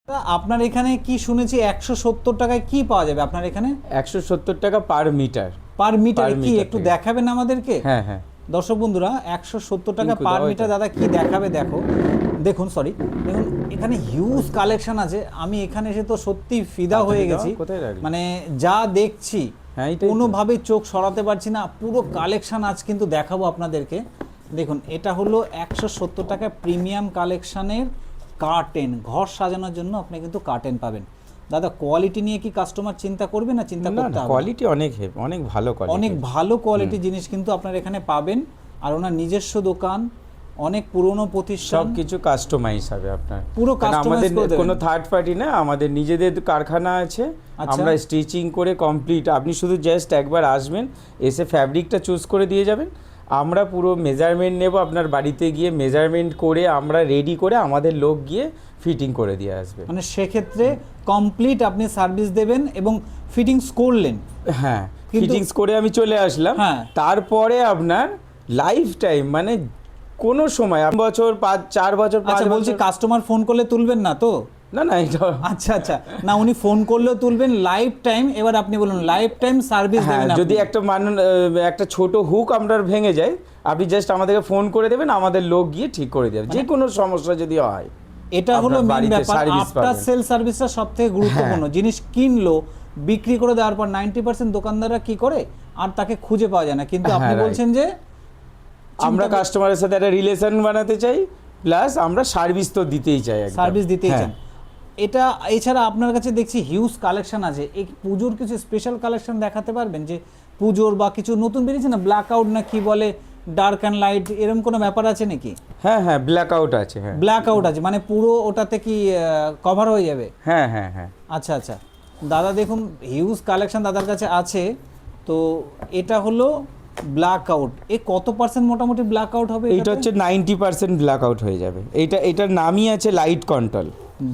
আপনার এখানে কি শুনেছি 170 টাকায় কি পাওয়া যাবে আপনার এখানে? 170 টাকা পার মিটার। পার মিটার কি মিটার একটু থেকে। দেখাবেন আমাদেরকে? হ্যাঁ হ্যাঁ দর্শক বন্ধুরা 170 টাকা কিন্তু পার দাও মিটার এটা। দাদা কি দেখাবে দেখুন এখানে হিউজ কালেকশন আছে। আমি এখানে এসে তো সত্যি ফিদা হাতে হয়ে দাও, গেছি। কোথায় রাখলি? মানে যা দেখছি হ্যাঁ, এটাই তো। কোনোভাবেই চোখ সরাতে পারছি না। পুরো কালেকশন আজ কিন্তু দেখাবো আপনাদেরকে। দেখুন এটা হলো 170 টাকা প্রিমিয়াম কালেকশনের কার্টেন। ঘর সাজানোর জন্য আপনি কিন্তু কার্টেন পাবেন। দাদা কোয়ালিটি নিয়ে কি কাস্টমার চিন্তা করবে না চিন্তা না করতে না, হবে? কোয়ালিটি অনেক ভালো কোয়ালিটি। অনেক ভালো কোয়ালিটি জিনিস কিন্তু আপনার এখানে পাবেন। আর ওনার নিজস্ব দোকান, অনেক পুরনো প্রতিষ্ঠান, সবকিছু কাস্টমাইজ হবে আপনার। পুরো কারণ কাস্টমাইজ আমাদের করে দেবেন। কোনো থার্ড পার্টি না, আমাদের নিজেদের কারখানা আছে। আচ্ছা। আমরা স্টিচিং করে কমপ্লিট, আপনি শুধু জাস্ট একবার আসবেন, এসে ফ্যাব্রিকটা চুজ করে দিয়ে যাবেন। আমরা পুরো মেজারমেন্ট নেব, আপনার বাড়িতে গিয়ে মেজারমেন্ট করে আমরা রেডি করে আমাদের লোক গিয়ে ফিটিং করে দিয়ে আসবে। মানে সেক্ষেত্রে কমপ্লিট আপনি সার্ভিস দেবেন এবং ফিটিংস করলেন। হ্যাঁ, কিন্তু- ফিটিংস করে আমি চলে আসলাম। হ্যাঁ। তারপরে আপনার লাইফ টাইম মানে কোনো সময় 5 বছর 4 বছর 5 আচ্ছা বলছি বছর কাস্টমার ফোন করলে তুলবেন না তো? না না, এটা আচ্ছা আচ্ছা, না উনি ফোন করলেও তুলবেন লাইফ টাইম। এবার আপনি বলুন লাইফ টাইম সার্ভিস হ্যাঁ, দেবেন যদি একটা ছোট হুক আপনার ভেঙে যায়, আপনি জাস্ট আমাদেরকে ফোন করে দেবেন, আমাদের লোক গিয়ে ঠিক করে দেবে যে কোনো সমস্যা যদি হয়। এটা হলো আপনার মেইন বাড়িতে ব্যাপার। service আফটার পাবেন। সেল সার্ভিসটা সবথেকে গুরুত্বপূর্ণ। জিনিস কিনলো, বিক্রি করে দেওয়ার পর 90% দোকানদাররা কি করে আর তাকে খুঁজে পাওয়া যায় না। কিন্তু আপনি হ্যাঁ, right. বলছেন যে আমরা কাস্টমারের সাথে একটা রিলেশন বানাতে চাই, প্লাস আমরা সার্ভিস তো দিতেই চাই একদম। সার্ভিস দিতেই হ্যাঁ। চান। এটা এছাড়া আপনার কাছে দেখছি হিউজ কালেকশন আছে। এই পুজোর কিছু স্পেশাল কালেকশন দেখাতে পারবেন? যে পুজোর বা কিছু নতুন বেরিয়েছে না, ব্ল্যাক আউট না কি বলে, ডার্ক অ্যান্ড লাইট, এরকম কোনো ব্যাপার আছে নাকি? হ্যাঁ হ্যাঁ, ব্ল্যাক আউট আছে। হ্যাঁ ব্ল্যাক আউট আছে মানে পুরো ওটাতে কি কভার হয়ে যাবে? হ্যাঁ হ্যাঁ হ্যাঁ। আচ্ছা আচ্ছা দাদা দেখুন হিউজ কালেকশন দাদার কাছে আছে। তো এটা হলো ব্ল্যাক আউট। এ কত পার্সেন্ট মোটামুটি ব্ল্যাক আউট হবে? এইটা হচ্ছে 90% ব্ল্যাক আউট হয়ে যাবে। এটার নামই আছে লাইট কন্ট্রোল।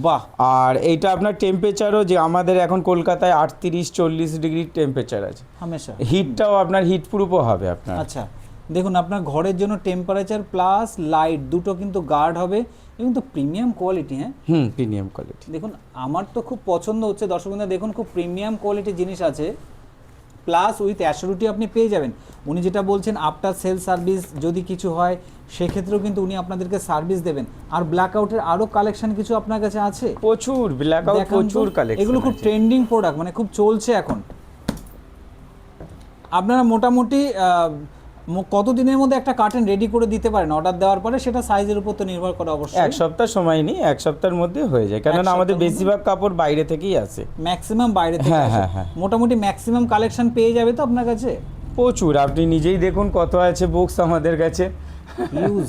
বাহ। আর এইটা আপনার টেম্পারেচারও, যে আমাদের এখন কলকাতায় 38-40 ডিগ্রি টেম্পারেচার আছে, হামেশা হিটটাও আপনার হিট প্রুফও হবে আপনার। আচ্ছা দেখুন আপনার ঘরের জন্য টেম্পারেচার প্লাস লাইট দুটো কিন্তু গার্ড হবে এবং তো প্রিমিয়াম কোয়ালিটি। হ্যাঁ প্রিমিয়াম কোয়ালিটি। দেখুন আমার তো খুব পছন্দ হচ্ছে দর্শক বন্ধুরা, দেখুন খুব প্রিমিয়াম কোয়ালিটির জিনিস আছে, প্লাস উইথ অ্যাসিউরিটি আপনি পেয়ে যাবেন। উনি যেটা বলছেন আফটার সেল সার্ভিস যদি কিছু হয় সেক্ষেত্রেও কিন্তু উনি আপনাদেরকে সার্ভিস দেবেন। আর ব্ল্যাক আউটের আরও কালেকশন কিছু আপনার কাছে আছে? প্রচুর ব্ল্যাক আউট, দেখান তো। প্রচুর কালেকশন। এগুলো খুব ট্রেন্ডিং প্রোডাক্ট, মানে খুব চলছে এখন। আপনারা মোটামুটি কত দিনের মধ্যে একটা কার্টেন রেডি করে দিতে পারেন অর্ডার দেওয়ার পরে? সেটা সাইজের উপর তো নির্ভর করে অবশ্যই। এক সপ্তাহ সময় নিই, এক সপ্তাহের মধ্যে হয়ে যায়, কেননা আমাদের বেশিরভাগ কাপড় বাইরে থেকেই আসে। ম্যাক্সিমাম বাইরে থেকে হ্যাঁ, আসে। হ্যাঁ, হ্যাঁ। মোটামুটি ম্যাক্সিমাম কালেকশন পেয়ে যাবে তো আপনার কাছে? প্রচুর, আপনি নিজেই দেখুন কত আছে বুকস আমাদের কাছে।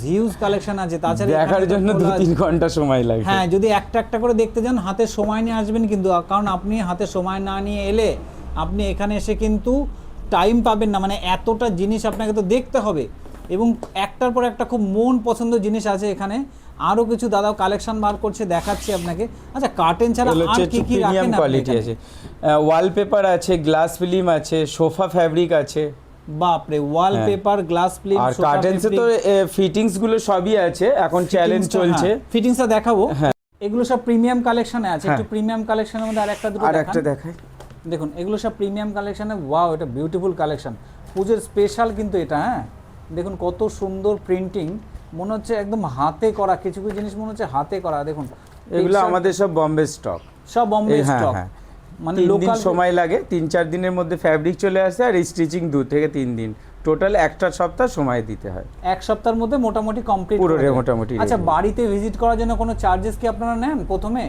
হিউজ কালেকশন আছে। তাছাড়া দেখার এখানে জন্য খোলা 2-3 ঘন্টা সময় লাগে। হ্যাঁ, যদি একটা একটা করে দেখতে যান হাতে সময় নিয়ে আসবেন কিন্তু, কারণ আপনি হাতে সময় না নিয়ে এলে আপনি এখানে এসে কিন্তু টাইম পাবেন না। মানে এতটা জিনিস আপনাকে তো দেখতে হবে এবং একটার পর একটা খুব মন পছন্দ জিনিস আছে এখানে। আরও কিছু দাদা কালেকশন বার করছে, দেখাচ্ছি আপনাকে। আচ্ছা কার্টেন ছাড়া আর কি কি প্রিমিয়াম রাখেন কোয়ালিটি আছে, ওয়ালপেপার আছে, গ্লাস ফিল্ম আছে, সোফা ফ্যাব্রিক আছে। বাপরে, ওয়ালপেপার, গ্লাস ফিল্ম, আর কার্টেন্সে তো ফিটিংস গুলো সবই আছে, এখন চ্যালেঞ্জ চলছে। ফিটিংসটা দেখাবো। হ্যাঁ। এগুলো সব প্রিমিয়াম কালেকশনে আছে। একটু হ্যাঁ। প্রিমিয়াম কালেকশনের মধ্যে আরেকটা দুটো আর দেখান। একটা দেখাই, দেখুন এগুলো সব প্রিমিয়াম কালেকশনে। ওয়াও, এটা বিউটিফুল কালেকশন, পুজোর স্পেশাল কিন্তু এটা। হ্যাঁ দেখুন কত সুন্দর প্রিন্টিং, মনে হচ্ছে একদম হাতে করা। কিছু কিছু জিনিস মনে হচ্ছে হাতে করা। দেখুন এগুলো আমাদের সব বম্বে স্টক। সব বম্বে স্টক। মানে 3 দিন সময় লাগে, 3-4 দিনের মধ্যে ফ্যাব্রিক চলে আসে, আর স্টিচিং 2 থেকে 3 দিন, টোটাল একটা সপ্তাহ সময় দিতে হয়। এক সপ্তাহের মধ্যে মোটামুটি কমপ্লিট পুরো মোটামুটি। আচ্ছা বাড়িতে ভিজিট করার জন্য কোনো চার্জেস কি আপনারা নেন প্রথমে?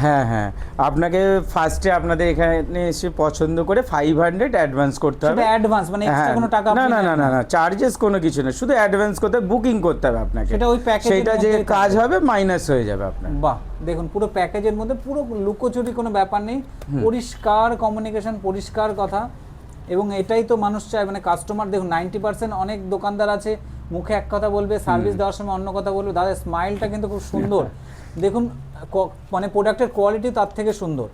হ্যাঁ হ্যাঁ, আপনাকে ফার্স্টে আপনাদের এখানে এসে পছন্দ করে 500 অ্যাডভান্স করতে হবে। সেটা অ্যাডভান্স মানে এক্সট্রা কোনো টাকা না আপনি না নেন না না না, চার্জেস কোনো কিছু না, শুধু অ্যাডভান্স করতে হবে, বুকিং করতে হবে আপনাকে। সেটা ওই প্যাকেজের সেটা যে মধ্যেই কাজ থাকবে। হবে মাইনাস হয়ে যাবে আপনার। বাহ, দেখুন পুরো প্যাকেজের মধ্যে পুরো লুকোচুরি কোনো ব্যাপার নেই, পরিষ্কার কমিউনিকেশন, পরিষ্কার কথা। এবং এটাই তো মানুষ চায়, মানে কাস্টমার। দেখুন 90% অনেক দোকানদার আছে মুখে এক কথা বলবে, সার্ভিস দেওয়ার সময় অন্য কথা বলবে। দাদা স্মাইলটা কিন্তু খুব সুন্দর। দেখুন মানে প্রোডাক্টের কোয়ালিটি তার থেকে সুন্দর।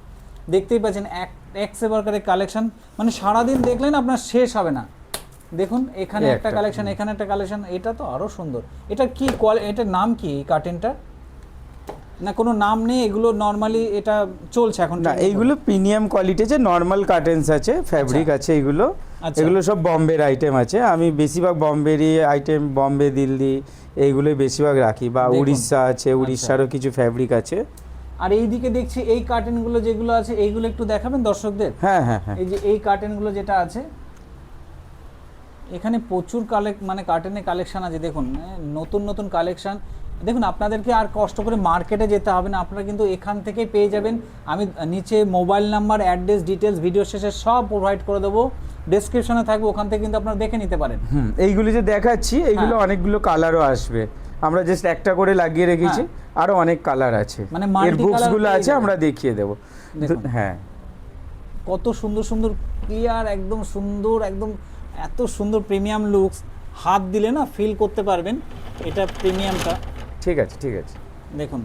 দেখতেই পাচ্ছেন এক সেবারকারের কালেকশন, মানে সারাদিন দেখলেন আপনার শেষ হবে না। দেখুন এখানে একটা কালেকশন, এখানে একটা কালেকশন, এটা তো আরও সুন্দর। এটা কি এটার নাম কি এই কার্টেনটা? না কোনো নাম নেই, এগুলো নর্মালি এটা চলছে এখন? না এইগুলো প্রিমিয়াম কোয়ালিটি আছে, নর্মাল কার্টেন্স আছে, ফ্যাব্রিক আছে এগুলো। আচ্ছা। এগুলো সব বম্বের আইটেম আছে, আমি বেশিরভাগ বম্বেরই আইটেম, বম্বে দিল্লি এইগুলোই বেশিরভাগ রাখি, বা দেখুন। উড়িষ্যা আছে, উড়িষ্যারও কিছু ফ্যাব্রিক আছে। আর এইদিকে দেখছি এই কার্টেনগুলো যেগুলো আছে এইগুলো একটু দেখাবেন দর্শকদের? হ্যাঁ হ্যাঁ হ্যাঁ, এই যে এই কার্টেনগুলো যেটা আছে, এখানে প্রচুর মানে কার্টেনের কালেকশন আছে দেখুন, নতুন নতুন কালেকশন। দেখুন আপনাদেরকে আর কষ্ট করে মার্কেটে যেতে হবে না, আপনারা কিন্তু এখান থেকেই পেয়ে যাবেন। আমি নিচে mobile number, address, details video শেষে সব প্রোভাইড করে দেবো, ডেসক্রিপশনে থাকবে, ওখান থেকে কিন্তু আপনারা দেখে নিতে পারেন। এইগুলি যে দেখাচ্ছি এইগুলো অনেকগুলো কালারও আসবে, আমরা জাস্ট একটা করে লাগিয়ে রেখেছি, আরো অনেক কালার আছে, মানে এর multi বুকসগুলো color আছে, আমরা দেখিয়ে দেবো। দেখুন। হ্যাঁ কত সুন্দর সুন্দর ক্লিয়ার, একদম সুন্দর, একদম এত সুন্দর প্রিমিয়াম লুকস, হাত দিলে না ফিল করতে পারবেন এটা প্রিমিয়ামটা। ঠিক আছে ঠিক আছে। দেখুন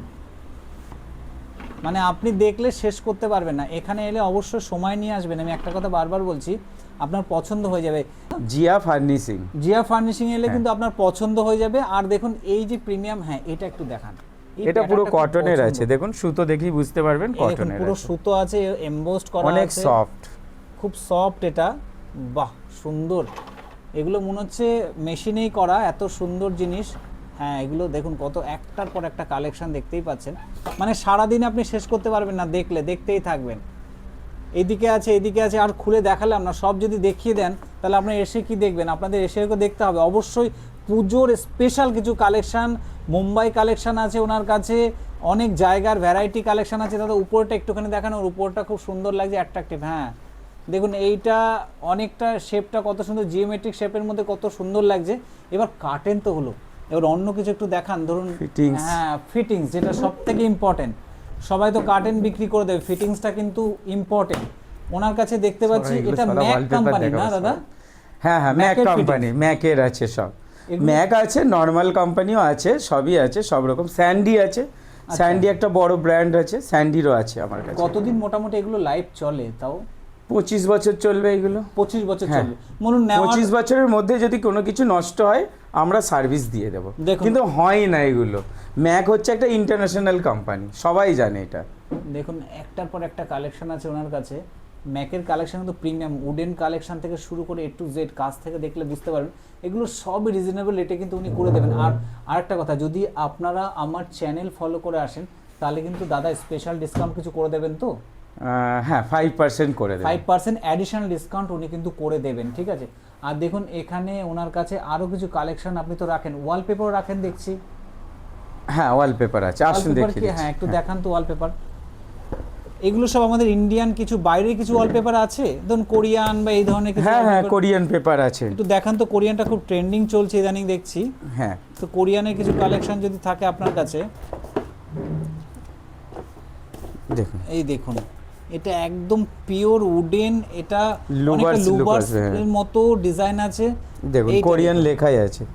মানে আপনি দেখলে শেষ করতে পারবেন না, এখানে এলে অবশ্যই সময় নিয়ে আসবেন। আমি একটা কথা বারবার বলছি, আপনার পছন্দ হয়ে যাবে। জিয়া ফার্নিশিং, জিয়া ফার্নিশিং এলে কিন্তু আপনার পছন্দ হয়ে যাবে। আর দেখুন এই যে প্রিমিয়াম, হ্যাঁ এটা একটু দেখান, এই এটা পুরো patternটা খুব কটনের পছন্দ। আছে, দেখুন সুতো দেখেই বুঝতে পারবেন এই দেখুন কটনের পুরো আছে, সুতো আছে, এমবোসড করা আছে, অনেক সফট। খুব সফট এটা, বাহ সুন্দর। এগুলো মনে হচ্ছে মেশিনেই করা, এত সুন্দর জিনিস। হ্যাঁ এগুলো দেখুন কত একটার পর একটা কালেকশন দেখতেই পাচ্ছেন, মানে সারাদিন আপনি শেষ করতে পারবেন না, দেখতেই থাকবেন। এইদিকে আছে, এইদিকে আছে, আর খুলে দেখালাম না, সব যদি দেখিয়ে দেন তাহলে আপনারা এসে কি দেখবেন, আপনাদের এসে দেখতে হবে। অবশ্যই পুজোর স্পেশাল কিছু কালেকশন, মুম্বাই কালেকশন আছে ওনার কাছে, অনেক জায়গার ভ্যারাইটি কালেকশন আছে। দাদা উপরটা একটুখানি দেখানো, ওর উপরটা খুব সুন্দর লাগছে, অ্যাট্রাকটিভ। হ্যাঁ দেখুন এইটা অনেকটা শেপটা কত সুন্দর, জিওমেট্রিক শেপের মধ্যে কত সুন্দর লাগছে। এবার কার্টেন তো হলো, এবার অন্য কিছু একটু দেখান, ধরুন Fittings। হ্যাঁ ফিটিংস, যেটা সব থেকে ইম্পর্টেন্ট। সবাই তো কার্টেন বিক্রি করে দেবে, ফিটিংসটা কিন্তু ইম্পর্টেন্ট। ওনার কাছে দেখতে পাচ্ছি এগুলো এটা সারা ম্যাক wallpaper কোম্পানি না দেখাবো দাদা? সব। হ্যাঁ হ্যাঁ, ম্যাক ম্যাকের কোম্পানি, fittings। ম্যাকের আছে সব, এগুলো- ম্যাক আছে, নর্মাল কোম্পানিও আছে, সবই আছে, সব রকম। স্যান্ডি আছে, স্যান্ডি একটা বড় ব্র্যান্ড আছে, স্যান্ডিরও আছে আমার কাছে। কতদিন মোটামুটি এগুলো লাইফ চলে তাও? 25 বছর চলবে এগুলো। 25 বছর হ্যাঁ। চলবে বলুন। 25 বছরের মধ্যে যদি কোনো কিছু নষ্ট হয় আমরা সার্ভিস দিয়ে দেবো, দেখুন। কিন্তু হয় না এগুলো। ম্যাক হচ্ছে একটা ইন্টারন্যাশনাল কোম্পানি, সবাই জানে এটা। দেখুন একটার পর একটা কালেকশন আছে ওনার কাছে। ম্যাকের কালেকশন কিন্তু প্রিমিয়াম, উডেন কালেকশন থেকে শুরু করে A to Z, কাছ থেকে দেখলে বুঝতে পারবেন এগুলো সবই রিজনেবল রেটে কিন্তু উনি করে দেবেন। আর আরেকটা কথা, যদি আপনারা আমার চ্যানেল ফলো করে আসেন তাহলে কিন্তু দাদা স্পেশাল ডিসকাউন্ট কিছু করে দেবেন তো? হ্যাঁ 5% করে দেবে। 5% অ্যাডিশনাল ডিসকাউন্ট উনি কিন্তু করে দেবেন, ঠিক আছে। আর দেখুন এখানে ওনার কাছে আরও কিছু কালেকশন আপনি তো রাখেন, ওয়ালপেপার রাখেন দেখছি। হ্যাঁ ওয়ালপেপার আছে, আসুন Wallpaper দেখিয়ে কি? দিচ্ছি। হ্যাঁ একটু দেখান তো ওয়ালপেপার। এগুলো সব আমাদের ইন্ডিয়ান কিছু, বাইরের কিছু ওয়ালপেপার আছে, ধরুন কোরিয়ান বা এই ধরনের কিছু হ্যাঁ হ্যাঁ, wallpaper? কোরিয়ান পেপার আছে। একটু দেখান তো, কোরিয়ানটা খুব ট্রেন্ডিং চলছে ইদানিং দেখছি, হ্যাঁ তো কোরিয়ানের কিছু কালেকশন যদি থাকে আপনার কাছে। দেখুন, এই দেখুন এটা একদম পিওর উডেন, এটা Luvers, অনেকটা লুভার্স Luvers, হ্যাঁ। এর মতো ডিজাইন আছে। দেখুন এইটা কোরিয়ান দেখুন। লেখাই আছে,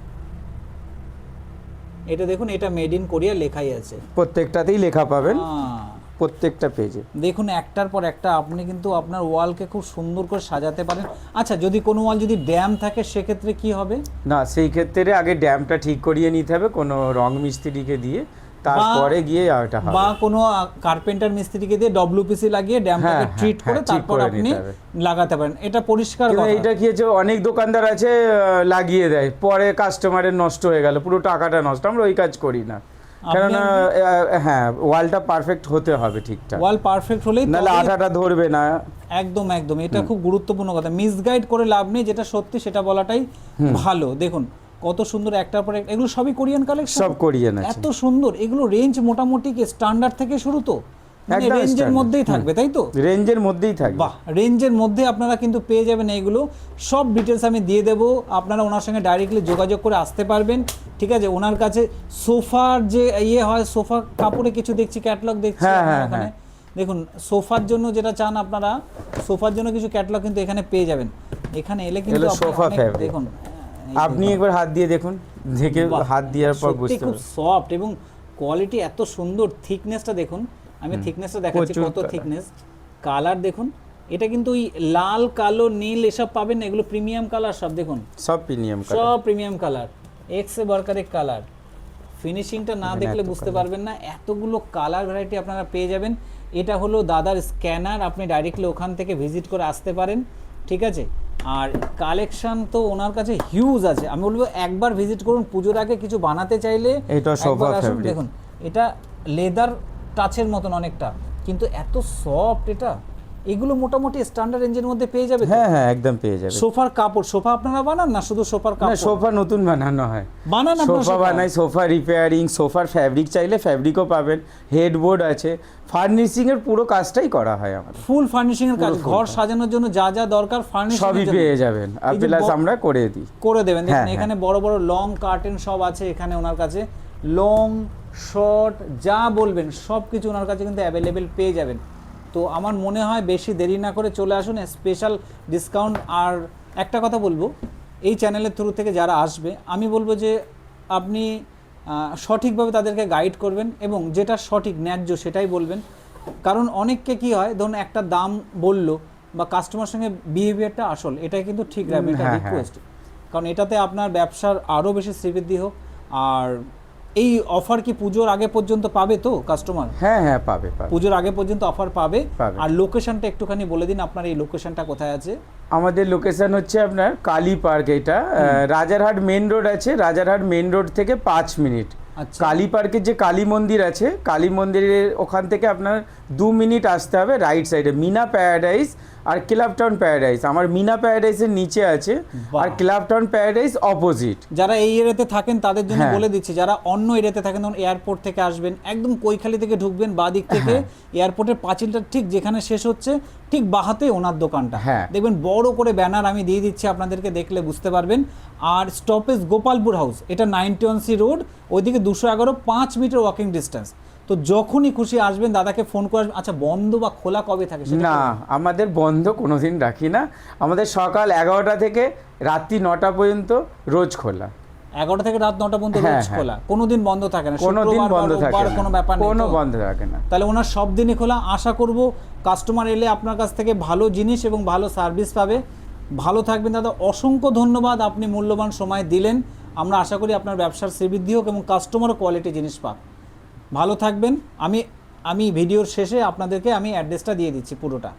এটা দেখুন, এটা মেড ইন কোরিয়া লেখাই আছে। প্রত্যেকটাতেই লেখা পাবেন, হ্যাঁ। প্রত্যেকটা পেজে। দেখুন একটার পর একটা আপনি কিন্তু আপনার ওয়ালকে খুব সুন্দর করে সাজাতে পারেন। আচ্ছা যদি কোনো ওয়াল যদি ড্যাম থাকে সেক্ষেত্রে কি হবে? না সেই ক্ষেত্রে আগে ড্যামটা ঠিক করিয়ে নিতে হবে কোনো রং মিস্ত্রিকে দিয়ে, তারপরে গিয়ে এটা হবে। বা কোনো কার্পেন্টার মিস্ত্রিকে দিয়ে WPC লাগিয়ে ড্যামটাকে হ্যাঁ, ট্রিট করে হ্যাঁ, ঠিক তারপর করে আপনি নিতে হবে। লাগাতে পারেন, এটা পরিষ্কার কিন্তু কথা। এইটা কি হচ্ছে, অনেক দোকানদার আছে লাগিয়ে দেয়, পরে কাস্টমারের নষ্ট হয়ে গেল, পুরো টাকাটা নষ্ট। আমরা ওই কাজ করি না, কেননা হ্যাঁ ওয়ালটা পারফেক্ট হতে হবে ঠিকঠাক, ওয়াল পারফেক্ট হলেই নাহলে তবেই- আঠাটা ধরবে না। একদম একদম, এটা খুব গুরুত্বপূর্ণ কথা। মিসগাইড করে লাভ নেই, যেটা সত্যি সেটা বলাটাই ভালো। দেখুন কত সুন্দর একটার পর একটা, এগুলো সবই কোরিয়ান কালেকশন, সব কোরিয়ান আছে। এত সুন্দর। এগুলো রেঞ্জ মোটামুটি কি স্ট্যান্ডার্ড থেকে শুরু তো, মানে একদম রেঞ্জের standard। মধ্যেই থাকবে তাই তো? রেঞ্জের মধ্যেই থাকবে। বাহ, রেঞ্জের মধ্যে আপনারা কিন্তু পেয়ে যাবেন এইগুলো। সব ডিটেলস আমি দিয়ে দেবো, আপনারা ওনার সঙ্গে ডাইরেক্টলি যোগাযোগ করে আসতে পারবেন, ঠিক আছে। ওনার কাছে সোফার যে ইয়ে হয়, সোফা কাপড়ে কিছু দেখছি ক্যাটালগ দেখছি হ্যাঁ, আপনার হ্যাঁ, ওখানে। দেখুন সোফার জন্য যেটা চান আপনারা, সোফার জন্য কিছু ক্যাটালগ কিন্তু এখানে পেয়ে যাবেন। এখানে এলে কিন্তু এগুলো আপনি সোফা অনেক- fabric। দেখুন আপনি একবার হাত দিয়ে দেখুন, দেখে বাহ, হাত দেওয়ার পর সত্যি বুঝতে খুব পারবেন। সফট এবং কোয়ালিটি এত সুন্দর। থিকনেসটা দেখুন, আমি থিকনেসটা দেখাচ্ছি প্রচুর কত colour। থিকনেস। কালার দেখুন, এটা কিন্তু ওই লাল কালো নীল এসব পাবেন না, এগুলো প্রিমিয়াম কালার সব। দেখুন সব প্রিমিয়াম সব প্রিমিয়াম কালার, এক সে বরকার এক কালার। ফিনিশিংটা না দেখুন দেখলে এত বুঝতে colour। পারবেন না, এতগুলো কালার ভ্যারাইটি আপনারা পেয়ে যাবেন। এটা হলো দাদার স্ক্যানার, আপনি ডাইরেক্টলি ওখান থেকে ভিজিট করে আসতে পারেন, ঠিক আছে। আর কালেকশন তো ওনার কাছে হিউজ আছে, আমি বলবো একবার ভিজিট করুন। পুজোর আগে কিছু বানাতে চাইলে এটা সোফা একবার আসুন। ফ্যাব্রিক। দেখুন এটা লেদার টাচের মতন অনেকটা, কিন্তু এত সফট এটা। এগুলো মোটামুটি স্ট্যান্ডার্ড রেঞ্জের মধ্যে পেয়ে যাবে। হ্যাঁ হ্যাঁ একদম পেয়ে যাবে। সোফার কাপড়, সোফা আপনারা বানান না শুধু সোফার না কাপড়? সোফা নতুন বানানো হয়, বানান আপনারা সোফা বানাই, সোফা রিপেয়ারিং, সোফার ফ্যাব্রিক চাইলে ফ্যাব্রিকও পাবেন, হেডবোর্ড আছে, ফার্নিশিং এর পুরো কাজটাই করা হয় আমাদের। ফুল ফার্নিশিং এর কাজ, পুরো full ঘর কাজ। সাজানোর জন্য যা যা দরকার ফার্নিশিং সবই পেয়ে যাবেন, আর এই যে প্লাস আমরা করে দিই। করে দেবেন। দেখুন হ্যাঁ, এখানে বড় বড় লং কার্টেন সব আছে এখানে ওনার কাছে, লং শর্ট যা বলবেন সব কিছু ওনার কাছে কিন্তু অ্যাভেলেবেল পেয়ে যাবেন। তো আমার মনে হয় বেশি দেরি না করে চলে আসুন, স্পেশাল ডিসকাউন্ট। আর একটা কথা বলবো, এই চ্যানেলের থ্রু থেকে যারা আসবে আমি বলবো যে আপনি সঠিকভাবে তাদেরকে গাইড করবেন এবং যেটা সঠিক ন্যায্য সেটাই বলবেন। কারণ অনেককে কি হয়, ধরুন একটা দাম বললো বা কাস্টমার সঙ্গে বিহেভিয়ারটা আসল, এটাই কিন্তু ঠিক রাখবে, এটা হ্যাঁ, রিকোয়েস্ট। কারণ এটাতে আপনার ব্যবসার আরও বেশি শ্রীবৃদ্ধি হোক। আর এই অফার কি পুজোর আগে পর্যন্ত পাবে তো কাস্টমার? হ্যাঁ হ্যাঁ পাবে পাবে। পুজোর আগে পর্যন্ত অফার পাবে। পাবে। আর লোকেশনটা একটুখানি বলে দিন, আপনার এই লোকেশনটা কোথায় আছে? আমাদের লোকেশন হচ্ছে আপনার কালী পার্ক, এটা রাজারহাট মেন রোড আছে, রাজারহাট মেন রোড থেকে 5 মিনিট। আচ্ছা। কালী পার্কের যে কালী মন্দির আছে, কালী মন্দিরের ওখান থেকে আপনার 2 মিনিট আসতে হবে রাইট সাইডে, মিনা প্যারাডাইস আর ক্লাব টাউন প্যারাডাইস। আমার মিনা প্যারাডাইসের নিচে আছে, আর ক্লাব টাউন প্যারাডাইস অপোজিট। যারা এই এরিয়াতে থাকেন তাদের জন্য হ্যাঁ। বলে দিচ্ছি, যারা অন্য এরিয়াতে থাকেন, ধরুন এয়ারপোর্ট থেকে আসবেন, একদম কৈখালি থেকে ঢুকবেন বাঁ দিক থেকে, এয়ারপোর্টের পাঁচিলটা ঠিক যেখানে শেষ হচ্ছে ঠিক বাহাতে ওনার দোকানটা, হ্যাঁ। দেখবেন বড় করে ব্যানার আমি দিয়ে দিচ্ছি, আপনাদেরকে দেখলে বুঝতে পারবেন। আর স্টপেজ গোপালপুর হাউস, এটা 91C রোড, ওইদিকে 211, 5 মিটার ওয়াকিং ডিস্টেন্স। তো যখনই খুশি আসবেন দাদাকে ফোন করে আসবেন। আচ্ছা, বন্ধ বা খোলা কবে থাকে সেটা না, বলুন। আমাদের বন্ধ কোনোদিন রাখি না, আমাদের সকাল 11টা থেকে রাত্রি 9টা পর্যন্ত রোজ খোলা। 11টা থেকে রাত 9টা পর্যন্ত হ্যাঁ, রোজ হ্যাঁ। খোলা, কোনোদিন বন্ধ থাকে না? কোনোদিন শুক্রবার বা বন্ধ থাকে রোববার না, কোনো ব্যাপার নেই কোনো তো? বন্ধ থাকে না। তাহলে ওনার সব দিনই খোলা। আশা করব কাস্টমার এলে আপনার কাছ থেকে ভালো জিনিস এবং ভালো সার্ভিস পাবে। ভালো থাকবেন দাদা, অসংখ্য ধন্যবাদ, আপনি মূল্যবান সময় দিলেন। আমরা আশা করি আপনার ব্যবসার শ্রীবৃদ্ধি হোক এবং কাস্টমারও কোয়ালিটি জিনিস পাক। ভালো থাকবেন। আমি ভিডিওর শেষে আপনাদেরকে আমি অ্যাড্রেসটা দিয়ে দিচ্ছি পুরোটা।